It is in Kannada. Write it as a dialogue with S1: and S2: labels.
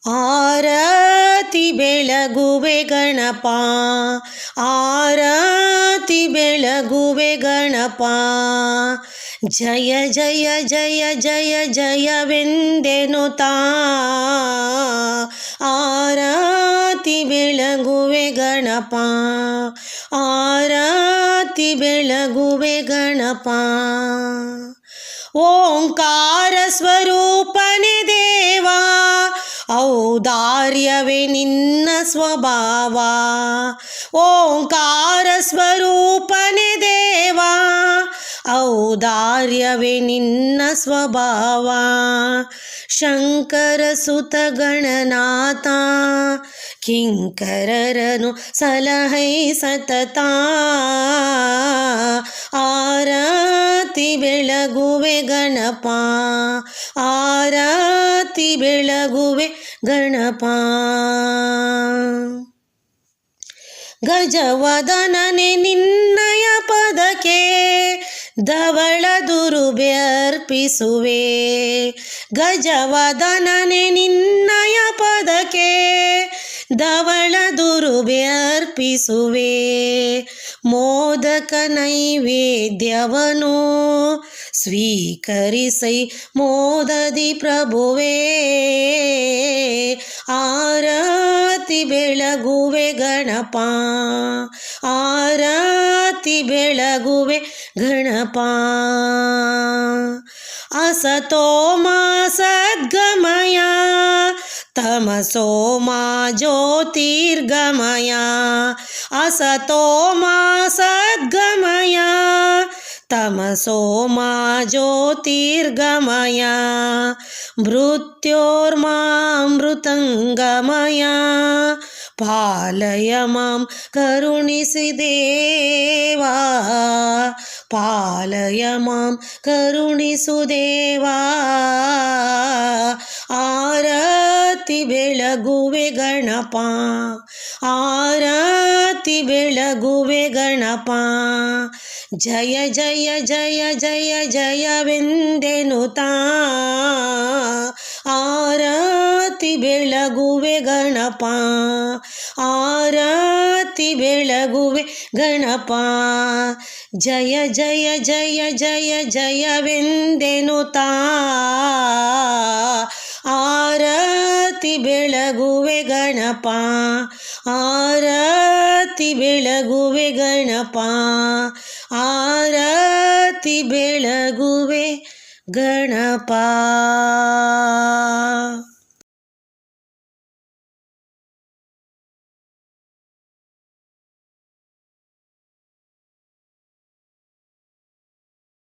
S1: ಆರತಿ ಬೆಳಗುವೆ ಗಣಪ, ಆರತಿ ಬೆಳಗುವೆ ಗಣಪ. ಜಯ ಜಯ ಜಯ ಜಯ ಜಯವೆಂದೆನುತ್ತಾ ಆರತಿ ಬೆಳಗುವೆ ಗಣಪ, ಆರತಿ ಬೆಳಗುವೆ ಗಣಪ. ಓಂಕಾರ ಸ್ವರೂಪನೆ ದೇವಾ, ಔದಾರ್ಯವೇ ನಿನ್ನ ಸ್ವಭಾವ. ಓಂಕಾರ ಸ್ವರೂಪನೆ ದೇವಾ, ಔದಾರ್ಯವೇ ನಿನ್ನ ಸ್ವಭಾವ. ಶಂಕರ ಸುತ ಗಣನಾಥ, ಕಿಂಕರರನು ಸಲಹೈ ಸತತ. ಆರತಿ ಬೆಳಗುವೆ ಗಣಪ, ಆರತಿ ಬೆಳಗುವೆ ಗಣಪ. ಗಜವದನನೆ ನಿನ್ನಯ ಪದಕ್ಕೆ ಧವಳ ದುರುಬೆ ಅರ್ಪಿಸುವೆ. ಗಜವದನನೆ ನಿನ್ನಯ ಪದಕ್ಕೆ ಧವಳ ದುರುಬೆ ಅರ್ಪಿಸುವೆ. ಮೋದಕ ನೈವೇದ್ಯವನು ಸ್ವೀಕರಿಸೈ ಮೋದದಿ ಪ್ರಭುವೇ. ಆರತಿ ಬೆಳಗುವೆ ಗಣಪ, ಆರತಿ ಬೆಳಗುವೆ ಗಣಪ. ಅಸತೋ ಮಾ ಸದ್ಗಮಯ, ತಮಸೋ ಮಾ ಜ್ಯೋತಿರ್ಗಮಯ. ಅಸತೋ ಮಾ ಸದ್ಗಮಯ, ತಮಸೋ ಮಾ ಜ್ಯೋತಿರ್ಗಮಯ. ಮೃತ್ಯೋರ್ಮಾಮೃತಂಗಮಯ, ಪಾಲಯ ಮಾಂ ಕರುಣಿಸಿ ದೇವಾ, ಪಾಲಯ ಮಾಂ ಕರುಣಿಸು ದೇವಾ. ಆರತಿ ಬೆಳಗುವೆ ಗಣಪ, ಆರತಿ ಬೆಳಗುವೆ ಗಣಪ. ಜಯ ಜಯ ಜಯ ಜಯ ಜಯವೆಂದೆನುತ್ತಾ ಆರತಿ ಬೆಳಗುವೆ ಗಣಪ, ಆರತಿ ಬೆಳಗುವೆ ಗಣಪ. ಜಯ ಜಯ ಜಯ ಜಯ ಜಯವೆಂದೆನುತ್ತಾ ಆರತಿ ಬೆಳಗುವೆ ಗಣಪ, ಆರತಿ ಬೆಳಗುವೆ ಗಣಪ, ಆರತಿ ಬೆಳಗುವೆ ಗಣಪ.